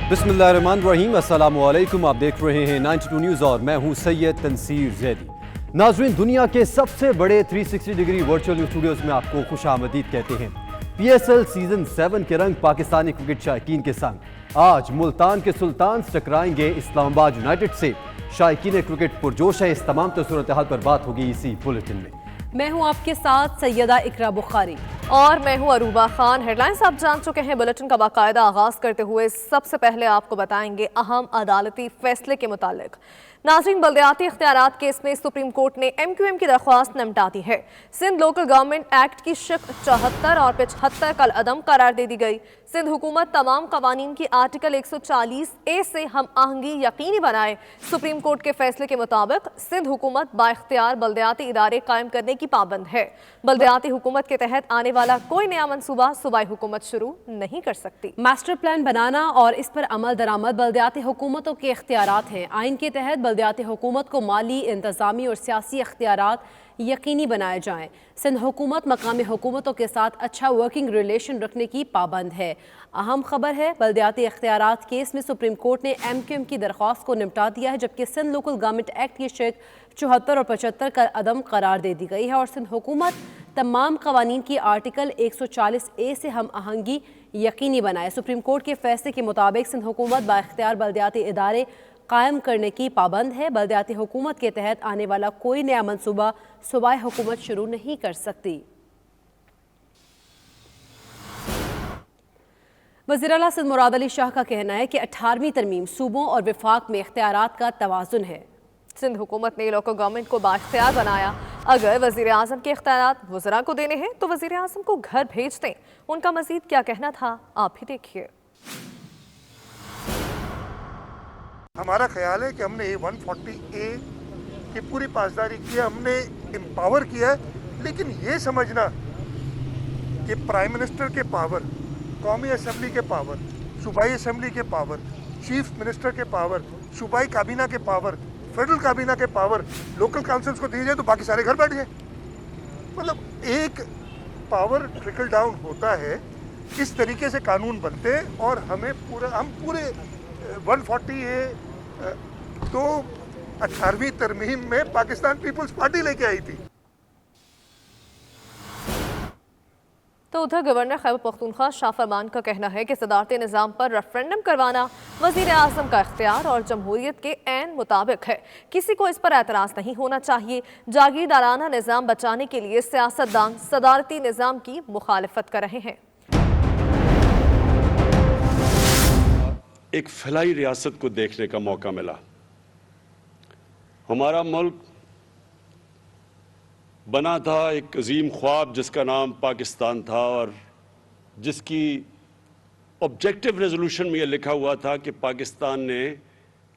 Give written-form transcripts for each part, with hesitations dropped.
बिस्मिल्लाहिर्रहमानिर्रहीम, अस्सलाम वालेकुम। आप देख रहे हैं 92 न्यूज़ और मैं हूं सैयद तनसीर जैदी। नाज़रीन, दुनिया के सबसे बड़े 360 डिग्री वर्चुअल स्टूडियोज़ में आपको खुशामदीद कहते हैं। PSL सीज़न 7 के रंग पाकिस्तानी क्रिकेट शायकीन के संग। आज मुल्तान के सुल्तान्स टकराएंगे इस्लामाबाद यूनाइटेड से। शायकीन क्रिकेट पुरजोश है। इस तमाम सूरत हाल पर बात होगी इसी बुलेटिन में। मैं हूं आपके साथ सैयदा इकरा बुखारी और मैं हूं अरूबा खान। हेडलाइंस आप जान चुके हैं। बुलेटिन का बाकायदा आगाज करते हुए सबसे पहले आपको बताएंगे अहम अदालती फैसले के मुतालिक। नाज़रीन, बल्दियाती इख्तियारात केस में सुप्रीम कोर्ट ने MQM की दरख्वास्त निपटा दी है। सिंध लोकल गवर्नमेंट एक्ट की शिक 74 और 75 कल अदम करार दे दी गई। सिंध हुकूमत तमाम कवानीन की आर्टिकल 140A से हम आहंगी यकीनी बनाए। सुप्रीम कोर्ट के फैसले के मुताबिक सिंध हुकूमत बाइख्तियार बल्दियाती इदारे कायम करने की पाबंद है। बल्दियाती हुकूमत के तहत आने वाला कोई नया मनसूबा सूबाई हुकूमत शुरू नहीं कर सकती। मास्टर प्लान बनाना और इस पर अमल दरामद बल्दियाती हुकूमतों के इख्तियारात हैं। आइन के तहत बल्दियाती हुकूमत को माली, इंतजामी और सियासी इख्तियारात यकीनी बनाए जाएं। सिंध हुकूमत मकामी हुकूमतों के साथ अच्छा वर्किंग रिलेशन रखने की पाबंद है। अहम खबर है, बल्दियाती इख्तियारात केस में सुप्रीम कोर्ट ने MQM की दरख्वास्त को निपटा दिया है, जबकि सिंध लोकल गवर्नमेंट एक्ट की शिक 74 और 75 का अदम करार दे दी गई है और सिंध हुकूमत तमाम कवानीन की आर्टिकल 140A से हम आहंगी यकीनी बनाए। सुप्रीम कोर्ट के फैसले के मुताबिक सिंध हुकूमत बाइख्तियार बल्दियाती इदारे कायम करने की पाबंद है। बल्दियाती हुकूमत के तहत आने वाला कोई नया मनसूबा सूबाई हुकूमत शुरू नहीं कर सकती। वज़ीर आला सिंध मुराद अली शाह का कहना है कि 18वीं तरमीम सूबों और विफाक में इख्तियारात का तवाज़ुन है। सिंध हुकूमत ने लोकल गवर्नमेंट को बाइख्तियार बनाया। अगर वज़ीर आज़म के इख्तियारात वज़रा को देने हैं तो वज़ीर आज़म को घर भेज दें। उनका मज़ीद क्या कहना था, आप ही देखिए। हमारा ख्याल है कि हमने 140A की पूरी पासदारी की है, हमने एम्पावर किया है, लेकिन ये समझना कि प्राइम मिनिस्टर के पावर, कौमी असम्बली के पावर, सूबाई असम्बली के पावर, चीफ मिनिस्टर के पावर, सूबाई काबीना के पावर, फेडरल काबीना के पावर लोकल काउंसिल्स को दी जाए तो बाकी सारे घर बैठ गए। मतलब एक पावर ट्रिकल डाउन होता है, इस तरीके से कानून बनते हैं और हम पूरे 140A तो 18वीं तरमीम में पाकिस्तान पीपल्स पार्टी लेके आई थी। तो उधर गवर्नर खैबर पख्तूनख्वा शाह फरमान का कहना है कि सदारती निज़ाम पर रेफरेंडम करवाना वज़ीर आज़म का इख्तियार और जमहूरियत के ऐन मुताबिक है। किसी को इस पर एतराज़ नहीं होना चाहिए। जागीरदाराना निज़ाम बचाने के लिए सियासतदान सदारती निज़ाम की मुखालिफत कर रहे हैं। एक फलाई रियासत को देखने का मौका मिला। हमारा मुल्क बना था एक अजीम ख्वाब जिसका नाम पाकिस्तान था और जिसकी ऑब्जेक्टिव रेजोल्यूशन में यह लिखा हुआ था कि पाकिस्तान ने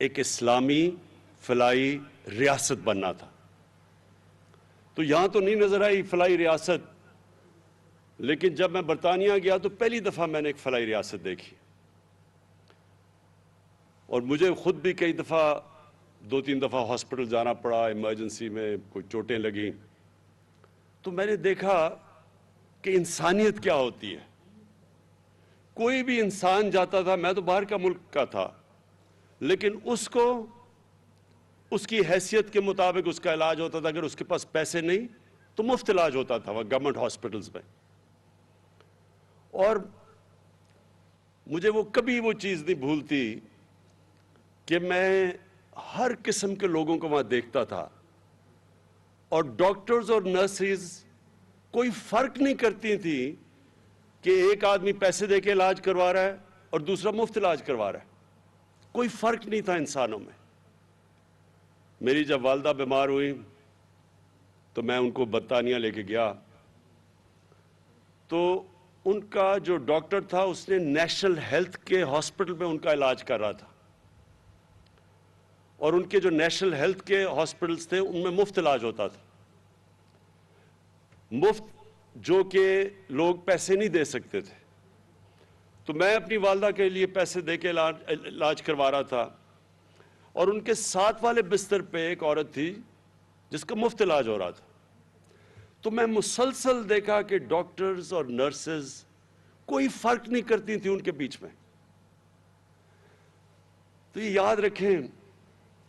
एक इस्लामी फलाई रियासत बनना था। तो यहाँ तो नहीं नज़र आई फलाई रियासत, लेकिन जब मैं बरतानिया गया तो पहली दफ़ा मैंने एक फलाई रियासत देखी और मुझे खुद भी कई दफ़ा 2-3 दफ़ा हॉस्पिटल जाना पड़ा, इमरजेंसी में कोई चोटें लगीं, तो मैंने देखा कि इंसानियत क्या होती है। कोई भी इंसान जाता था, मैं तो बाहर का मुल्क का था, लेकिन उसको उसकी हैसियत के मुताबिक उसका इलाज होता था। अगर उसके पास पैसे नहीं तो मुफ्त इलाज होता था वह गवर्नमेंट हॉस्पिटल्स में। और मुझे वो कभी वो चीज़ नहीं भूलती कि मैं हर किस्म के लोगों को वहाँ देखता था और डॉक्टर्स और नर्सेज कोई फ़र्क नहीं करती थी कि एक आदमी पैसे दे के इलाज करवा रहा है और दूसरा मुफ्त इलाज करवा रहा है। कोई फ़र्क नहीं था इंसानों में। मेरी जब वालदा बीमार हुई तो मैं उनको बरतानिया लेके गया, तो उनका जो डॉक्टर था उसने नेशनल हेल्थ के हॉस्पिटल में उनका इलाज कर रहा था और उनके जो नेशनल हेल्थ के हॉस्पिटल्स थे उनमें मुफ्त इलाज होता था। मुफ्त जो कि लोग पैसे नहीं दे सकते थे। तो मैं अपनी वालदा के लिए पैसे दे के इलाज करवा रहा था और उनके साथ वाले बिस्तर पे एक औरत थी जिसका मुफ्त इलाज हो रहा था। तो मैं मुसलसल देखा कि डॉक्टर्स और नर्सेज कोई फर्क नहीं करती थी उनके बीच में। تو یہ یاد رکھیں،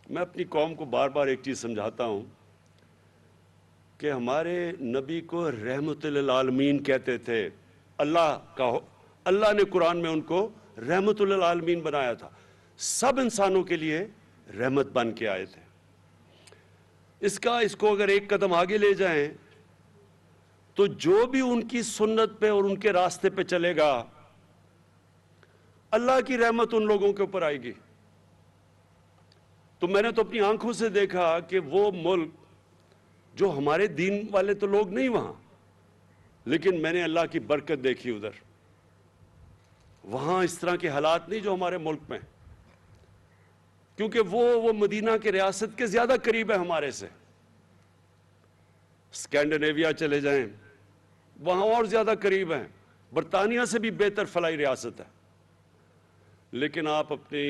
میں اپنی قوم کو بار بار ایک چیز سمجھاتا ہوں کہ ہمارے نبی کو رحمت للعالمین کہتے تھے. اللہ نے قرآن میں ان کو رحمت للعالمین بنایا تھا. سب انسانوں کے لیے رحمت بن کے آئے تھے. اس کو اگر ایک قدم آگے لے جائیں تو جو بھی ان کی سنت پہ اور ان کے راستے پہ چلے گا، اللہ کی رحمت ان لوگوں کے اوپر آئے گی. تو میں نے تو اپنی آنکھوں سے دیکھا کہ وہ ملک جو ہمارے دین والے تو لوگ نہیں وہاں، لیکن میں نے اللہ کی برکت دیکھی ادھر. وہاں اس طرح کے حالات نہیں جو ہمارے ملک میں، کیونکہ وہ مدینہ کے ریاست کے زیادہ قریب ہے ہمارے سے. اسکینڈینیویا چلے جائیں، وہاں اور زیادہ قریب ہیں. برطانیہ سے بھی بہتر فلاحی ریاست ہے. لیکن آپ اپنی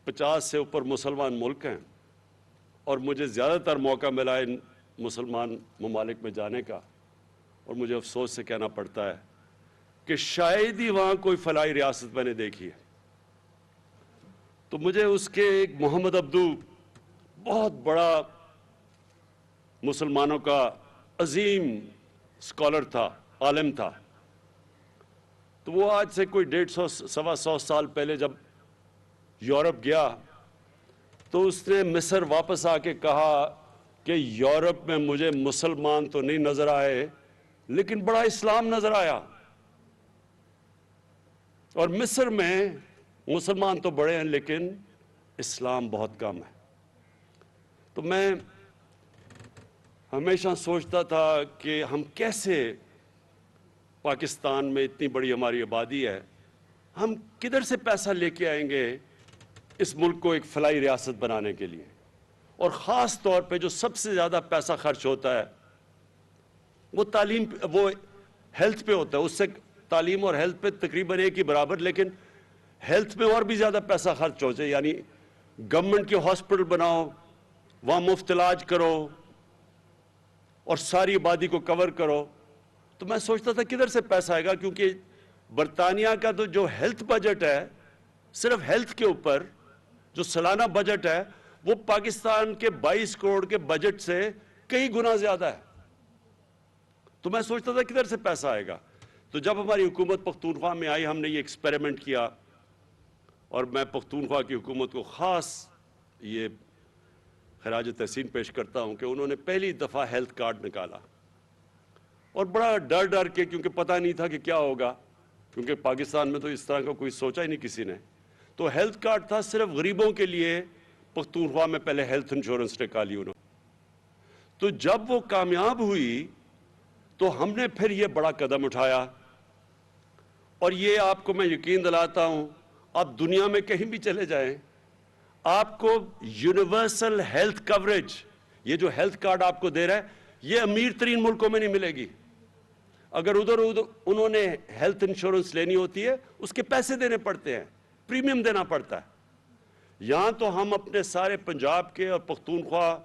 50 سے اوپر مسلمان ملک ہیں، اور مجھے زیادہ تر موقع ملا ان مسلمان ممالک میں جانے کا، اور مجھے افسوس سے کہنا پڑتا ہے کہ شاید ہی وہاں کوئی فلاحی ریاست میں نے دیکھی ہے. تو مجھے اس کے ایک محمد عبدو بہت بڑا مسلمانوں کا عظیم اسکالر تھا، عالم تھا. تو وہ آج سے کوئی 150-125 سال پہلے جب یورپ گیا تو اس نے مصر واپس آ کے کہا کہ یورپ میں مجھے مسلمان تو نہیں نظر آئے لیکن بڑا اسلام نظر آیا، اور مصر میں مسلمان تو بڑے ہیں لیکن اسلام بہت کم ہے. تو میں ہمیشہ سوچتا تھا کہ ہم کیسے، پاکستان میں اتنی بڑی ہماری آبادی ہے، ہم کدھر سے پیسہ لے کے آئیں گے اس ملک کو ایک فلاحی ریاست بنانے کے لیے. اور خاص طور پہ جو سب سے زیادہ پیسہ خرچ ہوتا ہے وہ وہ ہیلتھ پہ ہوتا ہے. اس سے تعلیم اور ہیلتھ پہ تقریباً ایک ہی برابر، لیکن ہیلتھ میں اور بھی زیادہ پیسہ خرچ ہو جائے. یعنی گورنمنٹ کے ہاسپٹل بناؤ، وہاں مفت علاج کرو اور ساری آبادی کو کور کرو. تو میں سوچتا تھا کدھر سے پیسہ آئے گا، کیونکہ برطانیہ کا تو جو ہیلتھ بجٹ ہے، صرف ہیلتھ کے اوپر جو سالانہ بجٹ ہے، وہ پاکستان کے 22 کروڑ کے بجٹ سے کئی گنا زیادہ ہے. تو میں سوچتا تھا کدھر سے پیسہ آئے گا. تو جب ہماری حکومت پختونخوا میں آئی، ہم نے یہ ایکسپیریمنٹ کیا، اور میں پختونخوا کی حکومت کو خاص یہ خراج تحسین پیش کرتا ہوں کہ انہوں نے پہلی دفعہ ہیلتھ کارڈ نکالا، اور بڑا ڈر کے، کیونکہ پتہ نہیں تھا کہ کیا ہوگا، کیونکہ پاکستان میں تو اس طرح کا کوئی سوچا ہی نہیں کسی نے. تو ہیلتھ کارڈ تھا صرف غریبوں کے لیے. پختونخوا میں پہلے ہیلتھ انشورنس نکالی انہوں نے. تو جب وہ کامیاب ہوئی تو ہم نے پھر یہ بڑا قدم اٹھایا، اور یہ آپ کو میں یقین دلاتا ہوں، آپ دنیا میں کہیں بھی چلے جائیں، آپ کو یونیورسل ہیلتھ کوریج، یہ جو ہیلتھ کارڈ آپ کو دے رہا ہے، یہ امیر ترین ملکوں میں نہیں ملے گی. اگر ادھر انہوں نے ہیلتھ انشورنس لینی ہوتی ہے، اس کے پیسے دینے پڑتے ہیں، پریمیم دینا پڑتا ہے. یہاں تو ہم اپنے سارے پنجاب کے اور پختونخوا،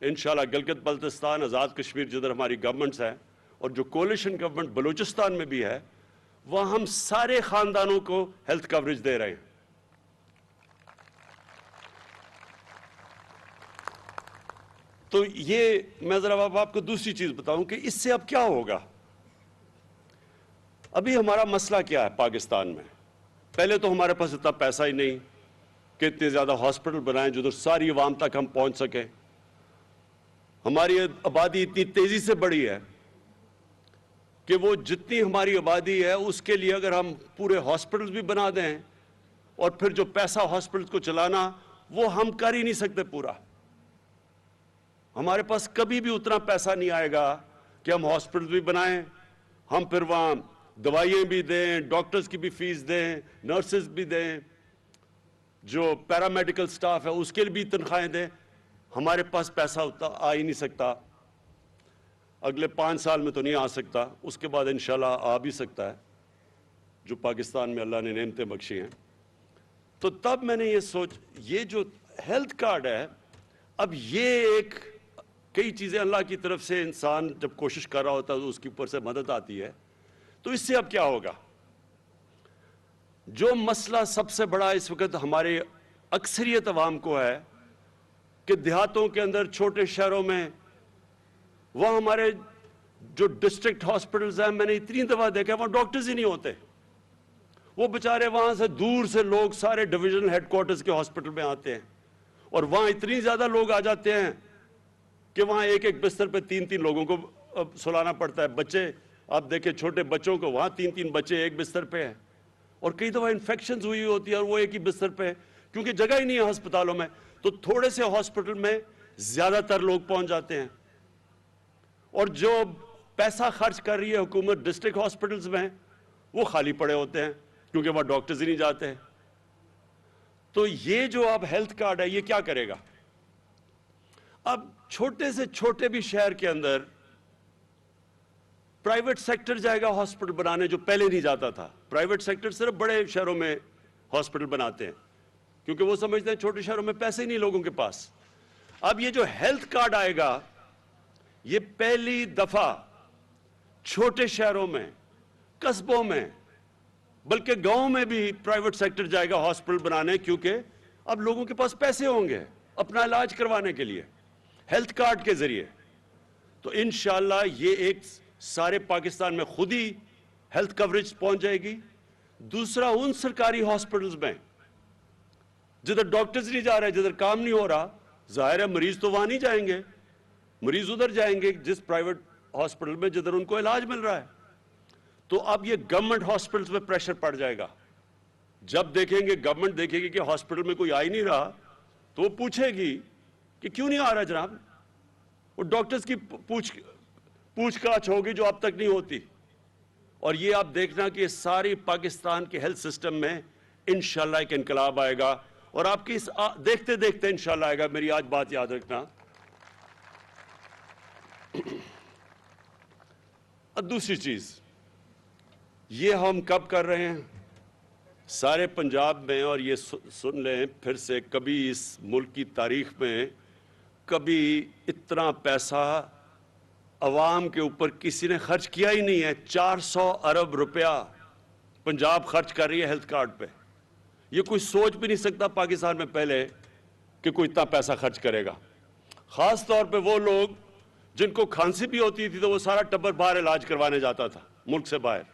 انشاءاللہ گلگت بلتستان، آزاد کشمیر جدھر ہماری گورنمنٹس ہیں، اور جو کولیشن گورنمنٹ بلوچستان میں بھی ہے، وہاں ہم سارے خاندانوں کو ہیلتھ کوریج دے رہے ہیں. تو یہ میں ذرا آپ کو دوسری چیز بتاؤں کہ اس سے اب کیا ہوگا. ابھی ہمارا مسئلہ کیا ہے پاکستان میں؟ پہلے تو ہمارے پاس اتنا پیسہ ہی نہیں کہ اتنے زیادہ ہاسپٹل بنائیں جدھر ساری عوام تک ہم پہنچ سکیں. ہماری آبادی اتنی تیزی سے بڑھی ہے کہ وہ جتنی ہماری آبادی ہے اس کے لیے اگر ہم پورے ہاسپٹل بھی بنا دیں، اور پھر جو پیسہ ہاسپٹل کو چلانا، وہ ہم کر ہی نہیں سکتے پورا. ہمارے پاس کبھی بھی اتنا پیسہ نہیں آئے گا کہ ہم ہاسپٹل بھی بنائیں، ہم پھر وہاں دوائیں بھی دیں، ڈاکٹرز کی بھی فیس دیں، نرسز بھی دیں، جو پیرامیڈیکل سٹاف ہے اس کے لیے بھی تنخواہیں دیں. ہمارے پاس پیسہ اتنا آ ہی نہیں سکتا. اگلے 5 سال میں تو نہیں آ سکتا، اس کے بعد انشاءاللہ آ بھی سکتا ہے، جو پاکستان میں اللہ نے نعمتیں بخشی ہیں. تو تب میں نے یہ جو ہیلتھ کارڈ ہے، اب یہ کئی چیزیں اللہ کی طرف سے انسان جب کوشش کر رہا ہوتا ہے تو اس کے اوپر سے مدد آتی ہے. تو اس سے اب کیا ہوگا؟ जो मसला सबसे बड़ा इस वक्त हमारे अक्सरियत अवाम को है कि देहातों के अंदर, छोटे शहरों में, वहाँ हमारे जो डिस्ट्रिक्ट हॉस्पिटल्स हैं, मैंने इतनी दफ़ा देखा वहाँ डॉक्टर्स ही नहीं होते। वो बेचारे वहाँ से दूर से लोग सारे डिवीजनल हेडक्वार्टर्स के हॉस्पिटल में आते हैं और वहाँ इतनी ज़्यादा लोग आ जाते हैं कि वहाँ एक एक बिस्तर पे 3-3 लोगों को सुलाना पड़ता है। बच्चे आप देखें, छोटे बच्चों को वहाँ 3-3 बच्चे एक बिस्तर पे हैं और कई दफ़ा इन्फेक्शंस हुई होती है और वो एक ही बिस्तर पे है क्योंकि जगह ही नहीं है अस्पतालों में। तो थोड़े से हॉस्पिटल में ज़्यादातर लोग पहुँच जाते हैं और जो पैसा खर्च कर रही है हुकूमत डिस्ट्रिक्ट हॉस्पिटल्स में, वो खाली पड़े होते हैं क्योंकि वहाँ डॉक्टर्स ही नहीं जाते हैं। तो ये जो अब हेल्थ कार्ड है, ये क्या करेगा? अब छोटे से छोटे भी शहर के अंदर प्राइवेट सेक्टर जाएगा हॉस्पिटल बनाने, जो पहले नहीं जाता था। प्राइवेट सेक्टर सिर्फ बड़े शहरों में हॉस्पिटल बनाते हैं क्योंकि वो समझते हैं छोटे शहरों में पैसे ही नहीं लोगों के पास। अब ये जो हेल्थ कार्ड आएगा, ये पहली दफा छोटे शहरों में, कस्बों में, बल्कि गांव में भी प्राइवेट सेक्टर जाएगा हॉस्पिटल बनाने, क्योंकि अब लोगों के पास पैसे होंगे अपना इलाज करवाने के लिए हेल्थ कार्ड के जरिए। तो इंशाअल्लाह ये एक सारे पाकिस्तान में खुद ही हेल्थ कवरेज पहुंच जाएगी। दूसरा, उन सरकारी हॉस्पिटल्स में जिधर डॉक्टर्स नहीं जा रहे, जिधर काम नहीं हो रहा, जाहिर है मरीज तो वहां नहीं जाएंगे, मरीज उधर जाएंगे जिस प्राइवेट हॉस्पिटल में जिधर उनको इलाज मिल रहा है। तो अब ये गवर्नमेंट हॉस्पिटल्स में प्रेशर पड़ जाएगा। जब देखेंगे, गवर्नमेंट देखेगी कि हॉस्पिटल में कोई आ ही नहीं रहा, तो वो पूछेगी कि क्यों नहीं आ रहा जनाब। वो डॉक्टर्स की पूछताछ होगी जो अब तक नहीं होती। और ये आप देखना कि सारी पाकिस्तान के हेल्थ सिस्टम में इंशाल्लाह एक इनकलाब आएगा और आपकी देखते देखते इंशाल्लाह आएगा। मेरी आज बात याद रखना। दूसरी चीज, ये हम कब कर रहे हैं सारे पंजाब में, और ये सुन लें फिर से, कभी इस मुल्क की तारीख में कभी इतना पैसा अवाम के ऊपर किसी ने खर्च किया ही नहीं है। 400 अरब रुपया पंजाब खर्च कर रही है हेल्थ कार्ड पे। ये कोई सोच भी नहीं सकता पाकिस्तान में पहले कि कोई इतना पैसा खर्च करेगा। खास तौर पे वो लोग जिनको खांसी भी होती थी तो वो सारा टब्बर बाहर इलाज करवाने जाता था, मुल्क से बाहर।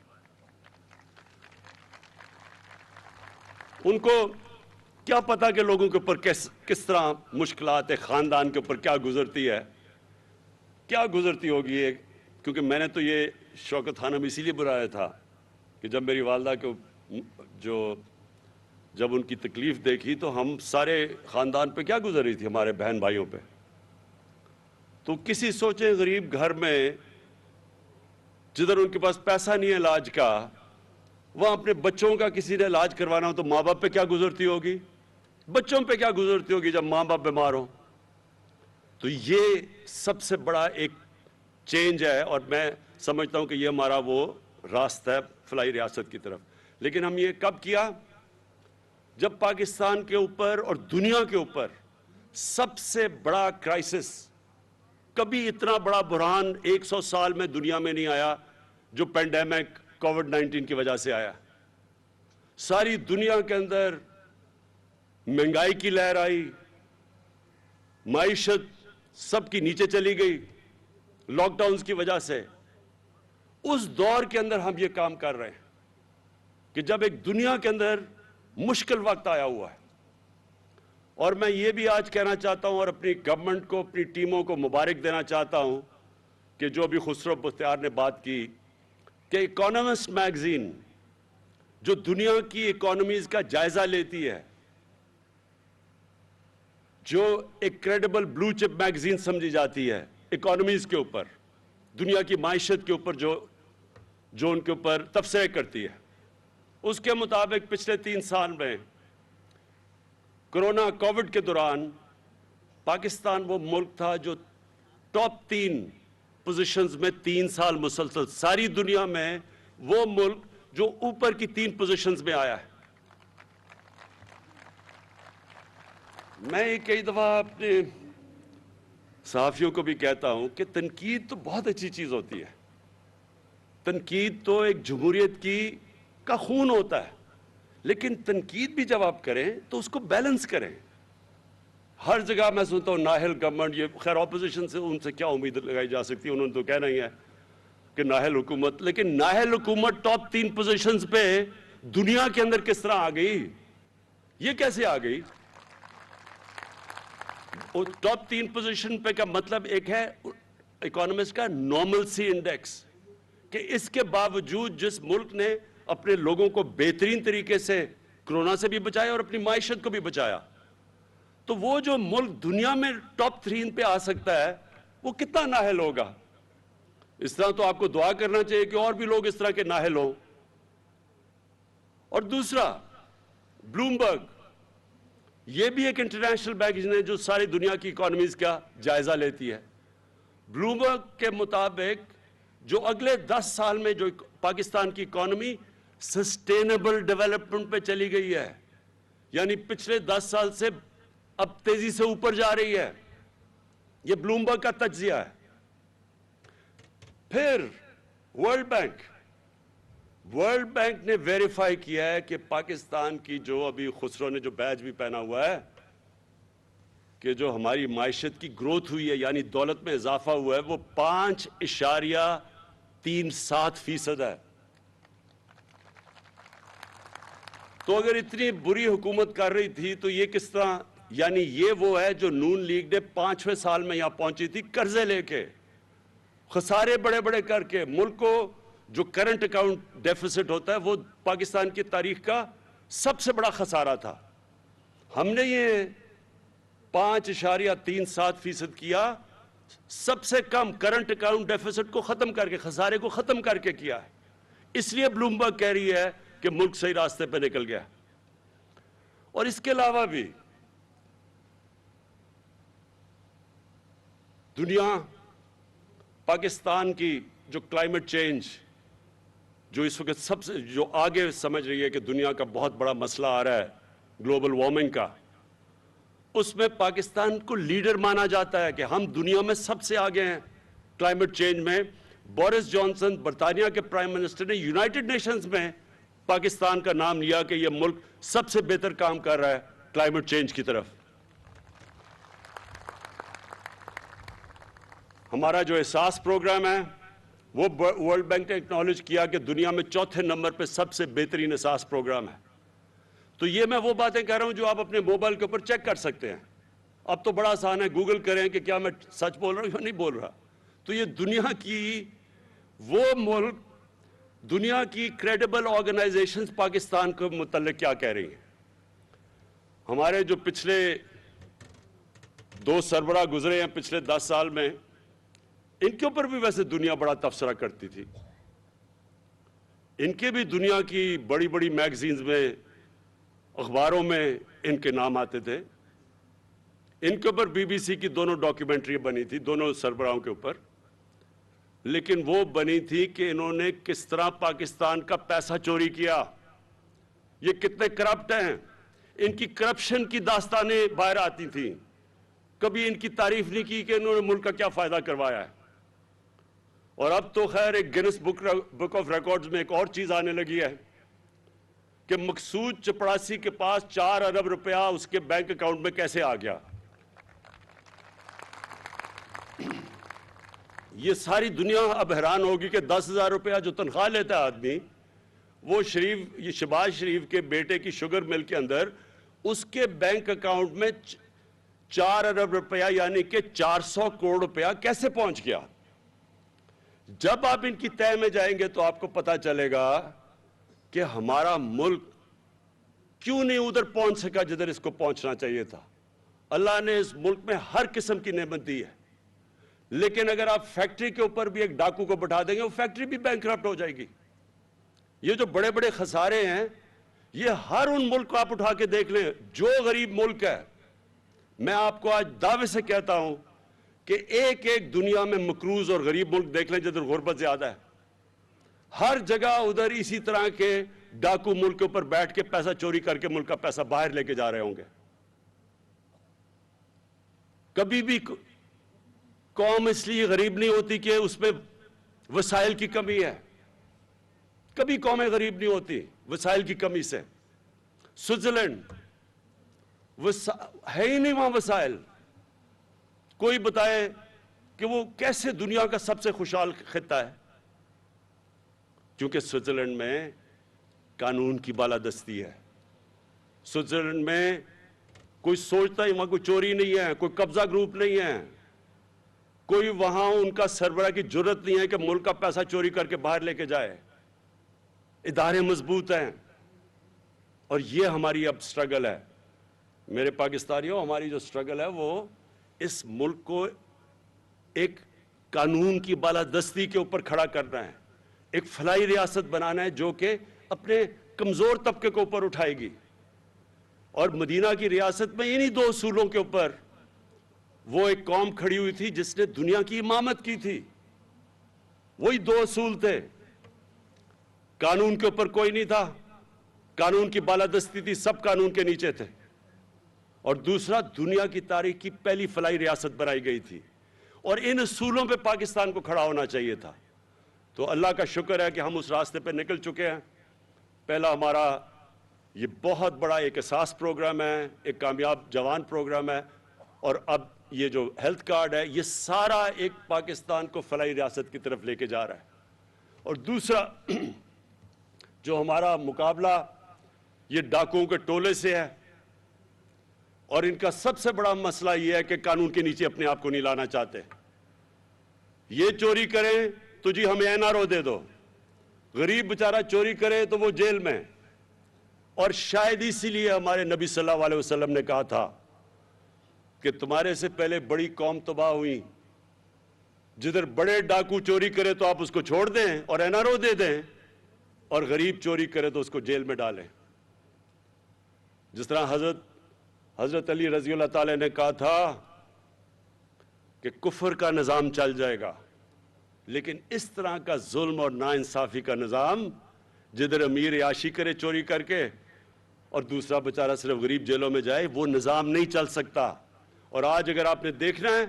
उनको क्या पता कि लोगों के ऊपर किस तरह मुश्किलात है, खानदान के ऊपर क्या गुजरती है, क्या गुजरती होगी ये। क्योंकि मैंने तो ये शौकत खानम इसीलिए बुलाया था कि जब मेरी वालदा को जब उनकी तकलीफ देखी तो हम सारे खानदान पे क्या गुजर रही थी, हमारे बहन भाइयों पे। तो किसी सोचे गरीब घर में जिधर उनके पास पैसा नहीं है इलाज का, वहां अपने बच्चों का किसी ने इलाज करवाना हो तो माँ बाप पे क्या गुजरती होगी, बच्चों पे क्या गुजरती होगी जब माँ बाप बीमार हो। तो ये सबसे बड़ा एक चेंज है और मैं समझता हूं कि ये हमारा वो रास्ता है फलाई रियासत की तरफ। लेकिन हम ये कब किया? जब पाकिस्तान के ऊपर और दुनिया के ऊपर सबसे बड़ा क्राइसिस, कभी इतना बड़ा बुरहान 100 साल में दुनिया में नहीं आया जो पेंडेमिक कोविड-19 की वजह से आया। सारी दुनिया के अंदर महंगाई की लहर आई, माइशत सबकी नीचे चली गई लॉकडाउन की वजह से। उस दौर के अंदर हम ये काम कर रहे हैं कि जब एक दुनिया के अंदर मुश्किल वक्त आया हुआ है। और मैं ये भी आज कहना चाहता हूं और अपनी गवर्नमेंट को, अपनी टीमों को मुबारक देना चाहता हूं कि जो अभी खुसरो बख्तियार ने बात की कि इकोनॉमिस्ट मैगजीन जो दुनिया की इकोनॉमीज का जायजा लेती है, जो एक क्रेडिबल ब्लू चिप मैगजीन समझी जाती है इकोनॉमीज के ऊपर, दुनिया की माइशत के ऊपर जो उनके ऊपर तबसरे करती है, उसके मुताबिक पिछले 3 साल में कोरोना कोविड के दौरान पाकिस्तान वो मुल्क था जो टॉप 3 पोजीशंस में 3 साल मुसलसल, सारी दुनिया में वो मुल्क जो ऊपर की 3 पोजीशंस में आया है। मैं ये कई दफा अपने सहाफियों को भी कहता हूं कि तनकीद तो बहुत अच्छी चीज होती है। तनकीद तो एक जमहूरियत का खून होता है। लेकिन तनकीद भी जब आप करें तो उसको बैलेंस करें। हर जगह मैं सुनता हूँ नाहल गवर्नमेंट, ये खैर ऑपोजिशन से उनसे क्या उम्मीद लगाई जा सकती है, उन्होंने तो कहना ही है कि नाहल हुकूमत, लेकिन नाहल हुकूमत टॉप 3 पोजीशंस पे दुनिया के अंदर किस तरह आ गई, ये कैसे आ गई? टॉप 3 पोजीशन पे का मतलब एक है इकोनॉमिस्ट का नॉर्मलसी इंडेक्स, कि इसके बावजूद जिस मुल्क ने अपने लोगों को बेहतरीन तरीके से कोरोना से भी बचाया और अपनी माइशत को भी बचाया, तो वो जो मुल्क दुनिया में टॉप 3 पे आ सकता है वो कितना नाहल होगा? इस तरह तो आपको दुआ करना चाहिए कि और भी लोग इस तरह के नाहल हों। और दूसरा, ब्लूमबर्ग, ये भी एक इंटरनेशनल बैंक है जो सारी दुनिया की इकोनॉमीज का जायजा लेती है। ब्लूमबर्ग के मुताबिक जो अगले 10 साल में जो पाकिस्तान की इकोनॉमी सस्टेनेबल डेवलपमेंट पे चली गई है, यानी पिछले 10 साल से अब तेजी से ऊपर जा रही है, ये ब्लूमबर्ग का तज्जिया है। फिर वर्ल्ड बैंक ने वेरीफाई किया है कि पाकिस्तान की जो अभी खुसरो ने जो बैज भी पहना हुआ है कि जो हमारी माइशत की ग्रोथ हुई है यानी दौलत में इजाफा हुआ है वो 5.37% है। तो अगर इतनी बुरी हुकूमत कर रही थी तो ये किस तरह, यानी ये वो है जो नून लीग ने 5वें साल में यहां पहुंची थी कर्जे लेके, खसारे बड़े बड़े करके। मुल्क को जो करंट अकाउंट डेफिसिट होता है वो पाकिस्तान की तारीख का सबसे बड़ा खसारा था। हमने ये 5.37% किया, सबसे कम करंट अकाउंट डेफिसिट को खत्म करके, खसारे को खत्म करके किया है। इसलिए ब्लूमबर्ग कह रही है कि मुल्क सही रास्ते पे निकल गया। और इसके अलावा भी दुनिया पाकिस्तान की जो क्लाइमेट चेंज जो इस वक्त सबसे जो आगे समझ रही है कि दुनिया का बहुत बड़ा मसला आ रहा है ग्लोबल वार्मिंग का, उसमें पाकिस्तान को लीडर माना जाता है कि हम दुनिया में सबसे आगे हैं क्लाइमेट चेंज में। बोरिस जॉनसन बर्तानिया के प्राइम मिनिस्टर ने यूनाइटेड नेशंस में पाकिस्तान का नाम लिया कि यह मुल्क सबसे बेहतर काम कर रहा है क्लाइमेट चेंज की तरफ। हमारा जो एहसास प्रोग्राम है वो वर्ल्ड बैंक ने एक्नॉलेज किया कि दुनिया में 4थे नंबर पे सबसे बेहतरीन एहसास प्रोग्राम है। तो ये मैं वो बातें कह रहा हूं जो आप अपने मोबाइल के ऊपर चेक कर सकते हैं। अब तो बड़ा आसान है, गूगल करें कि क्या मैं सच बोल रहा हूं या नहीं बोल रहा। तो ये दुनिया की वो मुल्क, दुनिया की क्रेडिबल ऑर्गेनाइजेशंस पाकिस्तान के मुतल्लिक क्या कह रही हैं। हमारे जो पिछले 2 सरबराह गुजरे हैं पिछले 10 साल में, इनके ऊपर भी वैसे दुनिया बड़ा तबसरा करती थी। इनके भी दुनिया की बड़ी बड़ी मैगजीन्स में, अखबारों में इनके नाम आते थे। इनके ऊपर बीबीसी की दोनों डॉक्यूमेंट्री बनी थी, दोनों सरबराहों के ऊपर, लेकिन वो बनी थी कि इन्होंने किस तरह पाकिस्तान का पैसा चोरी किया, ये कितने करप्ट हैं। इनकी करप्शन की दास्तानें बाहर आती थी। कभी इनकी तारीफ नहीं की कि इन्होंने मुल्क का क्या फायदा करवाया है। और अब तो खैर एक गिनेस बुक ऑफ रिकॉर्ड्स में एक और चीज आने लगी है कि मकसूद चपड़ासी के पास 4 अरब रुपया उसके बैंक अकाउंट में कैसे आ गया। ये सारी दुनिया अब हैरान होगी कि 10,000 रुपया जो तनख्वाह लेता है आदमी, वो ये शहबाज शरीफ के बेटे की शुगर मिल के अंदर उसके बैंक अकाउंट में 4 अरब रुपया यानी कि 400 करोड़ रुपया कैसे पहुंच गया। जब आप इनकी तय में जाएंगे तो आपको पता चलेगा कि हमारा मुल्क क्यों नहीं उधर पहुंच सका जिधर इसको पहुंचना चाहिए था। अल्लाह ने इस मुल्क में हर किस्म की नेमत दी है, लेकिन अगर आप फैक्ट्री के ऊपर भी एक डाकू को बैठा देंगे वो फैक्ट्री भी बैंकरप्ट हो जाएगी। ये जो बड़े बड़े खसारे हैं, ये हर उन मुल्क को आप उठा के देख लें जो गरीब मुल्क है। मैं आपको आज दावे से कहता हूं कि एक एक दुनिया में मकरूज और गरीब मुल्क देख लें जिधर गुर्बत ज्यादा है, हर जगह उधर इसी तरह के डाकू मुल्क के ऊपर बैठ के पैसा चोरी करके मुल्क का पैसा बाहर लेके जा रहे होंगे। कभी भी कौम इसलिए गरीब नहीं होती कि उसमें वसाइल की कमी है। कभी कौमें गरीब नहीं होती वसाइल की कमी से। स्विट्जरलैंड है ही नहीं वहां वसाइल। कोई बताए कि वो कैसे दुनिया का सबसे खुशहाल खिता है? क्योंकि स्विट्जरलैंड में कानून की बालादस्ती है। स्विट्जरलैंड में कोई सोचता ही वहां कोई चोरी नहीं है, कोई कब्जा ग्रुप नहीं है, कोई वहां उनका सरबराह की जरूरत नहीं है कि मुल्क का पैसा चोरी करके बाहर लेके जाए। इदारे मजबूत हैं और ये हमारी अब स्ट्रगल है। मेरे पाकिस्तानियों, हमारी जो स्ट्रगल है वो इस मुल्क को एक कानून की बालादस्ती के ऊपर खड़ा करना है, एक फलाई रियासत बनाना है जो कि अपने कमजोर तबके को ऊपर उठाएगी। और मदीना की रियासत में इन्हीं दो असूलों के ऊपर वो एक कौम खड़ी हुई थी जिसने दुनिया की इमामत की थी। वही दो असूल थे, कानून के ऊपर कोई नहीं था, कानून की बालादस्ती थी, सब कानून के नीचे थे। और दूसरा, दुनिया की तारीख की पहली फलाई रियासत बनाई गई थी और इन असूलों पे पाकिस्तान को खड़ा होना चाहिए था। तो अल्लाह का शुक्र है कि हम उस रास्ते पे निकल चुके हैं। पहला हमारा ये बहुत बड़ा एक एहसास प्रोग्राम है, एक कामयाब जवान प्रोग्राम है, और अब ये जो हेल्थ कार्ड है ये सारा एक पाकिस्तान को फलाई रियासत की तरफ लेके जा रहा है। और दूसरा जो हमारा मुकाबला ये डाकुओं के टोले से है, और इनका सबसे बड़ा मसला ये है कि कानून के नीचे अपने आप को नहीं लाना चाहते। ये चोरी करें तो जी हमें एनआरओ दे दो, गरीब बेचारा चोरी करे तो वो जेल में। और शायद इसीलिए हमारे नबी सल्लल्लाहु अलैहि वसल्लम ने कहा था कि तुम्हारे से पहले बड़ी कौम तबाह हुई, जिधर बड़े डाकू चोरी करे तो आप उसको छोड़ दें और एनआरओ दे दें, और गरीब चोरी करे तो उसको जेल में डालें। जिस तरह हजरत अली रजी अल्लाह ताला ने कहा था कि कुफर का निज़ाम चल जाएगा, लेकिन इस तरह का जुल्म और नाइंसाफी का निज़ाम जिधर अमीर याशी करे चोरी करके और दूसरा बेचारा सिर्फ गरीब जेलों में जाए, वो निज़ाम नहीं चल सकता। और आज अगर आपने देखना है,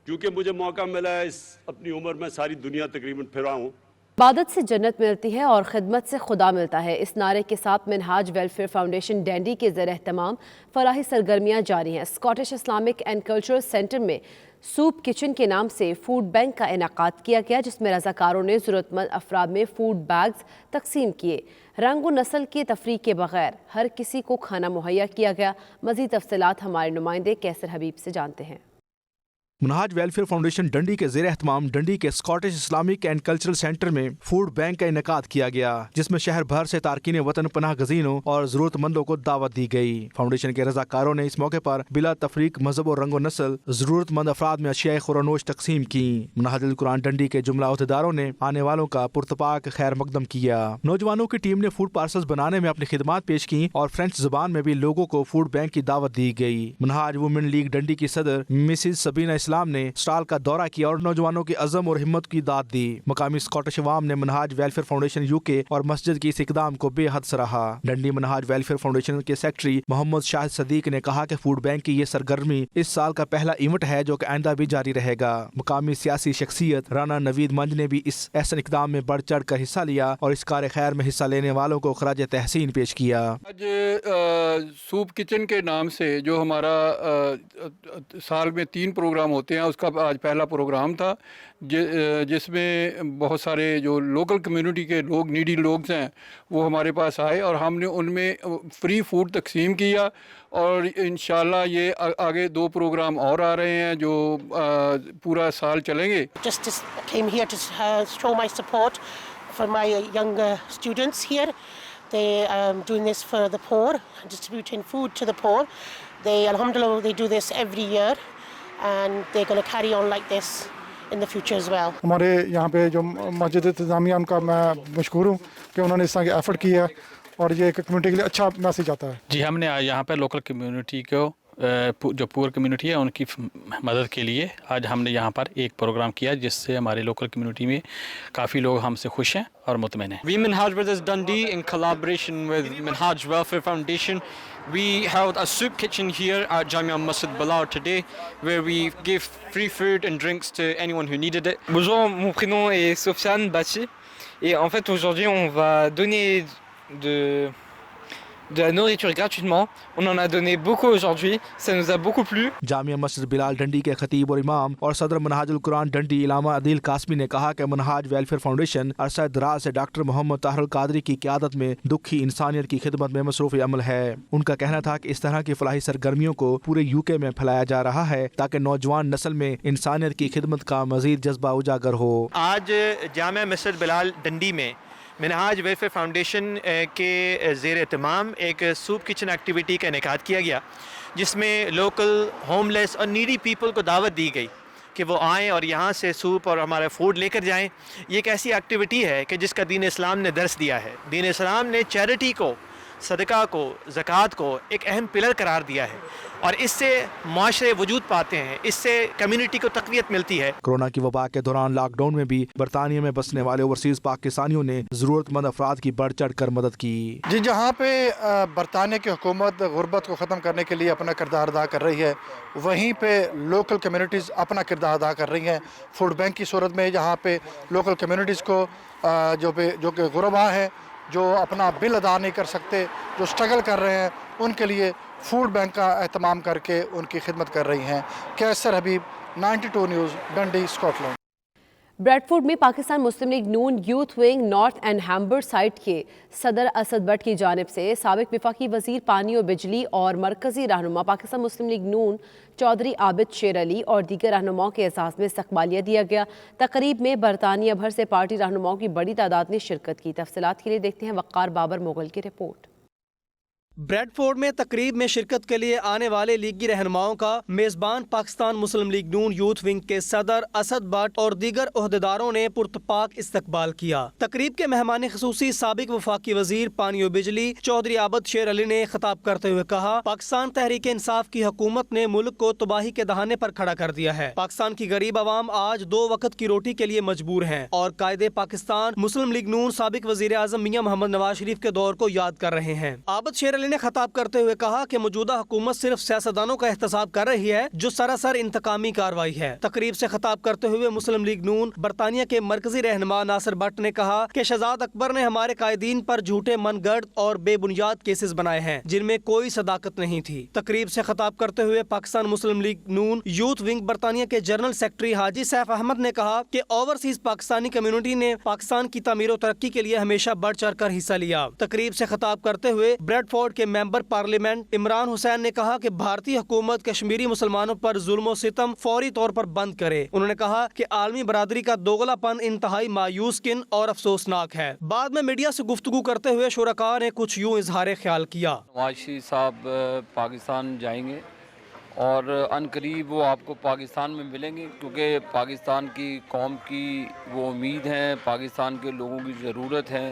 क्योंकि मुझे मौका मिला है इस अपनी उम्र में सारी दुनिया तकरीबन फिरा हूँ। इबादत से जन्नत मिलती है और खिदमत से खुदा मिलता है। इस नारे के साथ मिनहाज वेलफेयर फाउंडेशन डैंडी के ज़ेर एहतमाम फलाही सरगर्मियाँ जारी हैं। Scottish Islamic and cultural centre में सूप किचन के नाम से फूड बैंक का इनेकाद किया गया, जिसमें रज़ाकारों ने ज़रूरतमंद अफराद में फूड बैग्स तकसीम किए। रंग व नस्ल की तफरीक के बगैर हर किसी को खाना मुहैया किया गया। मज़ीद तफसीलात हमारे नुमाइंदे कैसर हबीब से जानते हैं। मिनहाज वेलफेयर फाउंडेशन डंडी के ज़ेर एहतमाम डंडी के Scottish Islamic and cultural centre में फूड बैंक का इनेकाद किया गया, जिसमें शहर भर से तारकीन वतन पनाह गजीनों और जरूरतमंदों को दावत दी गई। फाउंडेशन के रज़ाकारों ने इस मौके पर बिला तफरीक मजहब और रंग व नस्ल जरूरतमंद अफराद में अशियाए खुरानोश तकसीम की। मुनाहदिल कुरान डंडी के जुमला अहदेदारों ने आने वालों का पुरतपाक खैर मकदम किया। नौजवानों की टीम ने फूड पार्सल्स बनाने में अपनी खिदमात पेश की और फ्रेंच जुबान में भी लोगों को फूड बैंक की दावत दी गई। मिनहाज वुमेन लीग डंडी की सदर मिसिज सबीना इस्लाम ने स्टॉल का दौरा किया और नौजवानों की अज़म और हिम्मत की दाद दी। मकामी स्कॉटिश अवाम ने मिनहाज वेलफेयर फाउंडेशन यूके और मस्जिद की इस इकदाम को बेहद सराहा। डंडी मिनहाज वेलफेयर फाउंडेशन के सेक्रेटरी मोहम्मद शाहिद सदीक ने कहा कि फूड बैंक की ये सरगर्मी इस साल का पहला इवेंट है जो कि आइंदा भी जारी रहेगा। मुकामी सियासी शख्सियत राना नवीद मंज ने भी इस एहसन इकदाम में बढ़ चढ़ कर हिस्सा लिया और इस कार खैर में हिस्सा लेने वालों को खराज तहसीन पेश किया। आज सूप किचन के नाम से जो हमारा साल में 3 प्रोग्राम होते हैं, उसका आज पहला प्रोग्राम था, जिसमें बहुत सारे जो लोकल कम्युनिटी के लोग, नीडी लोग हैं, वो हमारे पास आए और हमने उनमें फ्री फूड तकसीम किया। और इंशाल्लाह ये आगे 2 प्रोग्राम और आ रहे हैं जो पूरा साल चलेंगे। Just came here to show my support for my younger students here. They doing this for the poor, distributing food to the poor. They, alhamdulillah, they do this every year, and they're going to carry on like this in the future as well. हमारे यहाँ पे जो मस्जिद इंतज़ामिया, उनका मैं मशकूर हूँ कि उन्होंने इस तरह के एफर्ट किया और ये कम्युनिटी के लिए अच्छा मैसेज आता है। जी, हमने यहाँ पर लोकल कम्युनिटी को, जो पुअर कम्युनिटी है, उनकी मदद के लिए आज हमने यहाँ पर एक प्रोग्राम किया, जिससे हमारे लोकल कम्युनिटी में काफ़ी लोग हमसे खुश हैं और मुतमईन हैं। We Minhaj Brothers Dundee, in collaboration with Minhaj Welfare Foundation, we held a soup kitchen here at Jamia Masjid Balal today, where we gave free food and drinks to anyone who needed it. Bonjour, mon prénom est Sofiane Bati, et en fait aujourd'hui on va donner de la nourriture gratuitement. On en a donné beaucoup aujourd'hui, ça nous a beaucoup plu. Jamia Masjid Bilal डंडी के खतीब और इमाम और सदर मनहाजुल कुरान डंडी इलामा अदील कासमी ने कहा कि मनहाज वेलफेयर फाउंडेशन अरसा दराज से डॉक्टर मोहम्मद ताहिर कादरी की क़यादत में दुखी इंसानियत की खिदमत में मसरूफ़ अमल है। उनका कहना था कि इस तरह की फलाही सरगर्मियों को पूरे यूके में फैलाया जा रहा है ताकि नौजवान नस्ल में इंसानियत की खिदमत का मज़ीद जज्बा उजागर हो। आज जामिया मस्जिद बिलाल डंडी में मनहाज वेलफेयर फाउंडेशन के ज़ेर एहतमाम एक सूप किचन एक्टिविटी का इनेकाद किया गया, जिसमें लोकल होमलेस और नीडी पीपल को दावत दी गई कि वो आएँ और यहाँ से सूप और हमारा फूड लेकर जाएँ। ये एक ऐसी एक्टिविटी है कि जिसका दीन इस्लाम ने दर्स दिया है। दीन इस्लाम ने चैरिटी को, सदका को, ज़कात को एक अहम पिलर करार दिया है और इससे माशरे वजूद पाते हैं, इससे कम्युनिटी को तक़वियत मिलती है। कोरोना की वबा के दौरान लॉकडाउन में भी बरतानिया में बसने वाले ओवरसीज़ पाकिस्तानियों ने ज़रूरतमंद अफराद की बढ़ चढ़ कर मदद की। जी, जहाँ पे बरतानिया की हुकूमत गुर्बत को ख़त्म करने के लिए अपना किरदार अदा कर रही है, वहीं पे लोकल कम्युनिटीज़ अपना किरदार अदा कर रही हैं। फूड बैंक की सूरत में जहाँ पे लोकल कम्युनिटीज़ को जो कि गुरबा हैं, जो अपना बिल अदा नहीं कर सकते, जो स्ट्रगल कर रहे हैं, उनके लिए फूड बैंक का एहतमाम करके उनकी खिदमत कर रही हैं। Qaiser Habib, 92 news, Dundee, Scotland. Bradford में Pakistan Muslim League Noon youth wing north and Humber side के सदर असद भट्ट की जानिब से साबिक वफाकी वज़ीर पानी और बिजली और मरकज़ी रहनुमा पाकिस्तान मुस्लिम लीग नून चौधरी आबिद शेर अली और दीगर रहनुमाओं के एजाज़ में इस्तकबालिया दिया गया। तकरीब में बरतानिया भर से पार्टी रहनुमाओं की बड़ी तादाद ने शिरकत की। तफसीलात के लिए देखते हैं वक़ार बाबर मुगल की रिपोर्ट। ब्रैडफोर्ड में तकरीब में शिरकत के लिए आने वाले लीगी रहनुमाओं का मेज़बान पाकिस्तान मुस्लिम लीग नून यूथ विंग के सदर असद भट्ट और दीगर ओहदेदारों ने पुरतपाक इस्तकबाल किया। तकरीब के मेहमान ख़ुसूसी साबिक वफाकी वज़ीर पानी और बिजली चौधरी आबिद शेर अली ने खिताब करते हुए कहा, पाकिस्तान तहरीक इंसाफ की हुकूमत ने मुल्क को तबाही के दहाने पर खड़ा कर दिया है। पाकिस्तान की गरीब आवाम आज 2 वक्त की रोटी के लिए मजबूर है और कायदे पाकिस्तान मुस्लिम लीग नून साबिक वज़ीर आज़म मियां मोहम्मद नवाज शरीफ के दौर को याद कर रहे हैं। आबिद शेर ने खिताब करते हुए कहा कि मौजूदा हुकूमत सिर्फ सियासतदानों का एहतसाब कर रही है जो सरासर इंतकामी कार्रवाई है। तकरीब से खिताब करते हुए मुस्लिम लीग नून बरतानिया के मरकजी रहनुमा नासिर भट्ट ने कहा कि शहजाद अकबर ने हमारे कायदीन पर झूठे मनगढ़ और बेबुनियाद केसेस बनाए हैं जिनमें कोई सदाकत नहीं थी। तकरीब से खिताब करते हुए पाकिस्तान मुस्लिम लीग नून यूथ विंग बरतानिया के जनरल सेक्रेटरी हाजी सैफ अहमद ने कहा कि ओवरसीज पाकिस्तानी कम्युनिटी ने पाकिस्तान की तामीर और तरक्की के लिए हमेशा बढ़ चढ़ कर हिस्सा लिया। तकरीब से खिताब करते हुए ब्रैडफोर्ड के मेंबर पार्लियामेंट इमरान हुसैन ने कहा कि भारतीय हुकूमत कश्मीरी मुसलमानों पर जुल्म और सितम फौरी तौर पर बंद करे। उन्होंने कहा कि आलमी बरादरी का दोगलापन इंतहाई मायूस किन और अफसोसनाक है। बाद में मीडिया से गुफ्तगू करते हुए शुरका ने कुछ यूँ इजहार ख्याल किया। नवाज शरीफ साहब पाकिस्तान जाएंगे और अनकरीब वो आपको पाकिस्तान में मिलेंगे, क्योंकि पाकिस्तान की कौम की वो उम्मीद है, पाकिस्तान के लोगों की ज़रूरत है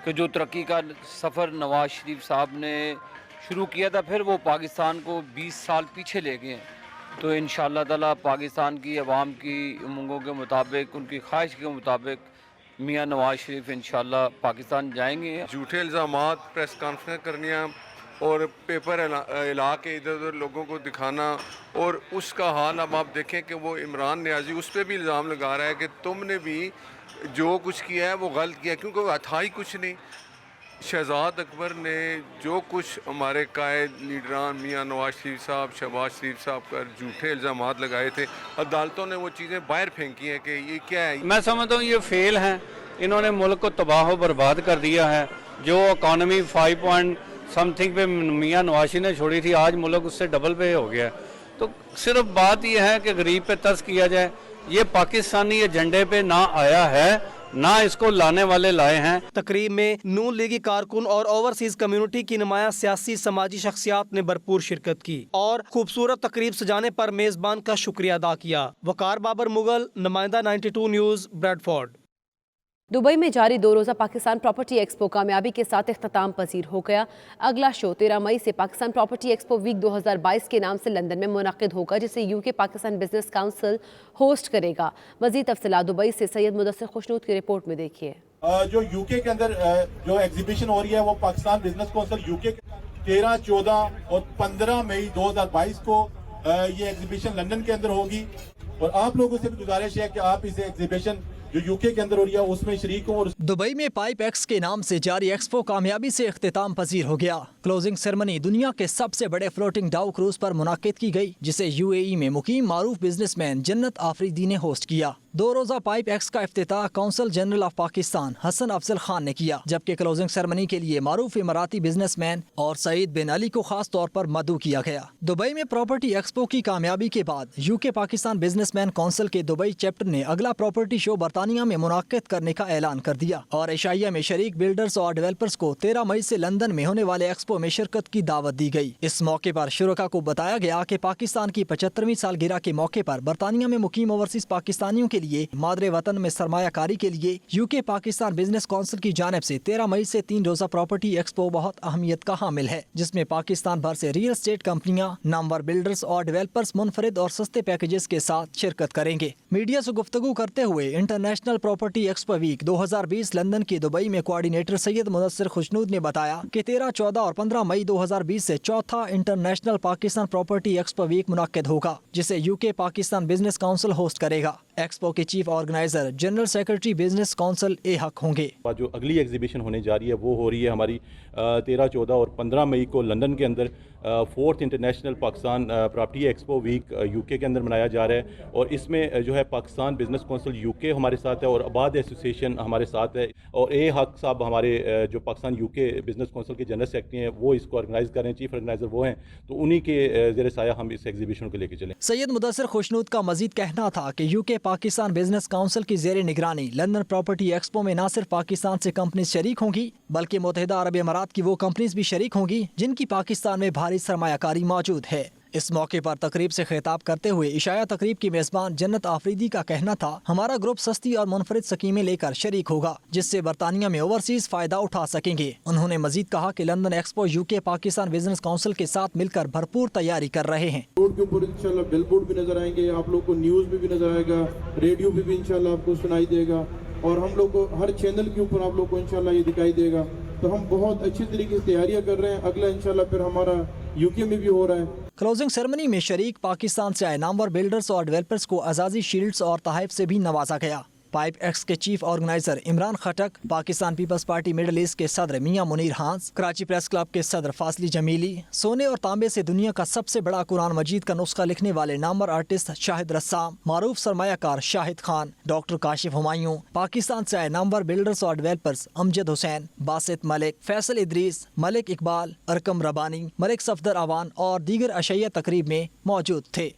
कि जो तरक्की का सफ़र नवाज शरीफ साहब ने शुरू किया था, फिर वो पाकिस्तान को 20 साल पीछे ले गए। तो इंशाअल्लाह ताला पाकिस्तान की आवाम की उमंगों के मुताबिक, उनकी ख्वाहिश के मुताबिक मियाँ नवाज शरीफ इंशाअल्लाह पाकिस्तान जाएंगे। झूठे इल्ज़ामात, प्रेस कॉन्फ्रेंस करनियाँ और पेपर हिला के इधर उधर लोगों को दिखाना, और उसका हाल अब आप देखें कि वो इमरान नियाज़ी उस पर भी इल्ज़ाम लगा रहा है कि तुमने भी जो कुछ किया है वो गलत किया, क्योंकि वो था ही कुछ नहीं। शहजाद अकबर ने जो कुछ हमारे कायद लीडरान मियाँ नवाज शरीफ साहब, शहबाज शरीफ साहब पर झूठे इल्ज़ामात लगाए थे, अदालतों ने वो चीज़ें बाहर फेंकी हैं कि ये क्या है। मैं समझता हूँ ये फेल हैं, इन्होंने मुल्क को तबाह बर्बाद कर दिया है। जो इकॉनमी 5 पॉइंट समथिंग पे मियाँ नवाज शरीफ ने छोड़ी थी, आज मुल्क उससे डबल पे हो गया। तो सिर्फ बात यह है कि गरीब पे तरस किया जाए। ये पाकिस्तानी एजेंडे पे ना आया है, ना इसको लाने वाले लाए हैं। तकरीब में नून लीगी कारकुन और ओवरसीज कम्युनिटी की नुमाया सियासी समाजी शख्सियात ने भरपूर शिरकत की और खूबसूरत तकरीब सजाने पर मेजबान का शुक्रिया अदा किया। वकार बाबर मुगल, नुमाइंदा 92 न्यूज़, ब्रैडफोर्ड। दुबई में जारी 2 रोज़ा पाकिस्तान प्रॉपर्टी एक्सपो कामयाबी के साथ इख्तिताम पजीर हो गया। अगला शो 13 मई से पाकिस्तान प्रॉपर्टी एक्सपो वीक 2022 के नाम से लंदन में मुनक़िद होगा, जिसे UK Pakistan business council host करेगा। मज़ीद तफसीलात दुबई से सैयद मुदस्सिर खुशनूद की रिपोर्ट में देखिए। जो यूके के अंदर जो एग्जीबिशन हो रही है वो पाकिस्तान बिजनेस काउंसिल यूके 13, 14 और 15 मई 2022 को ये एग्जीबिशन लंदन के अंदर होगी। और आप लोगों से भी गुजारिश है कि आप इस एग्जीबिशन जो यूके के अंदर हो रही है उसमें शरीक हों। दुबई में पाइप एक्स के नाम से जारी एक्सपो कामयाबी से इख्तिताम पजीर हो गया। क्लोजिंग सेरेमनी दुनिया के सबसे बड़े फ्लोटिंग डाउ क्रूज पर मुनाकिद की गई, जिसे यूएई में मुकीम मारूफ बिजनेसमैन जन्नत आफरीदी ने होस्ट किया। 2 रोजा पाइप एक्स का इफ्तिताह consul general of Pakistan Hasan Afzal Khan ने किया, जबकि क्लोजिंग सेरेमनी के लिए मारूफ इमाराती बिजनेसमैन और सईद बिन अली को खास तौर पर मदऊ किया गया। दुबई में प्रॉपर्टी एक्सपो की कामयाबी के बाद यूके पाकिस्तान बिजनेसमैन कौंसिल के दुबई चैप्टर ने अगला प्रॉपर्टी शो बरतानिया में मुनाकिद करने का ऐलान कर दिया और एशिया में शरीक बिल्डर्स और डेवलपर्स को 13 मई से लंदन में होने वाले एक्सपो में शिरकत की दावत दी गई। इस मौके पर शुरका को बताया गया कि पाकिस्तान की 75वीं सालगिरह के मौके पर बरतानिया में मुकीम ओवरसीज पाकिस्तानियों के लिए मादरे वतन में सरमायाकारी के लिए यूके पाकिस्तान बिजनेस कौंसिल की जानिब से 13 मई से 3 रोजा प्रॉपर्टी एक्सपो बहुत अहमियत का हामिल है, जिसमें पाकिस्तान भर से रियल एस्टेट कंपनियां, नामवर बिल्डर्स और डेवलपर्स मुनफरिद और सस्ते पैकेजेस के साथ शिरकत करेंगे। मीडिया से गुफ्तगू करते हुए international property expo week 2020 London के दुबई में कोऑर्डिनेटर सैयद मुदस्सिर खुशनूद ने बताया कि 13, 14 और 15 मई 2020 से चौथा international Pakistan property expo week मुनाकिद होगा, जिसे UK Pakistan business council host करेगा। एक्सपो के chief organizer general secretary business council A Haq होंगे। जो अगली एग्जीबिशन होने जा रही है वो हो रही है हमारी 13, 14 और 15 मई को लंदन के अंदर 4th international Pakistan property expo week UK के अंदर मनाया जा रहा है और इसमें जो है पाकिस्तान बिजनेस काउंसिल यूके हमारे साथ है और आबाद एसोसिएशन हमारे साथ है और ए हक साहब हमारे जो पाकिस्तान यूके बिजनेस काउंसिल के जनरल सेक्रेटरी हैं वो इसको ऑर्गेनाइज कर रहे हैं, चीफ ऑर्गेनाइजर वो हैं, तो उन्हीं के ज़ेर साया हम इस एग्जीबिशन को लेकर चलें। सैयद मुदस्सिर खुशनूद का मजीद कहना था कि यूके पाकिस्तान बिजनेस काउंसिल की ज़ेर निगरानी लंदन प्रॉपर्टी एक्सपो में न सिर्फ पाकिस्तान से कंपनी शरीक होंगी बल्कि मुत्तहिदा अरब अमारात की वो कंपनीज भी शरीक होंगी जिनकी पाकिस्तान में भारी सरमायाकारी मौजूद है। इस मौके पर तकरीब से खिताब करते हुए इशाया तकरीब की मेजबान जन्नत आफरीदी का कहना था, हमारा ग्रुप सस्ती और मुनफरिद स्कीमें लेकर शरीक होगा जिससे बरतानिया में ओवरसीज फायदा उठा सकेंगे। उन्होंने मजीद कहा कि London expo UK Pakistan business council के साथ मिलकर भरपूर तैयारी कर रहे हैं। रोड के ऊपर इंशाल्लाह बिलबोर्ड भी नजर आएंगे, आप लोग को न्यूज़ में भी नजर आएगा, रेडियो भी इंशाल्लाह आपको सुनाई देगा और हम लोग को हर चैनल के ऊपर आप लोग को इंशाल्लाह ये दिखाई देगा। तो हम बहुत अच्छी तरीके से तैयारियां कर रहे हैं, अगला इंशाल्लाह फिर हमारा यूके में भी हो रहा है। क्लोजिंग सेरेमनी में शरीक पाकिस्तान से आए नामवर बिल्डर्स और डेवलपर्स को अजाजी शील्ड्स और तहफ़ से भी नवाजा गया। पाइप एक्स के chief organizer Imran Khattak, Pakistan Peoples Party Middle East के सदर मियां मुनीर हांस, कराची प्रेस क्लब के सदर फासली जमीली, सोने और तांबे से दुनिया का सबसे बड़ा कुरान मजीद का नुस्खा लिखने वाले नामवर आर्टिस्ट शाहिद रस्साम, मारूफ सरमायाकार शाहिद खान, डॉक्टर काशिफ हुमायूं, पाकिस्तान से आए नामवर बिल्डर्स और डेवलपर्स अमजद हुसैन, बासित मलिक, फैसल इदरीस, मलिक इकबाल, अरकम रबानी, मलिक सफदर अवान और दीगर अशैया तकरीब में मौजूद थे।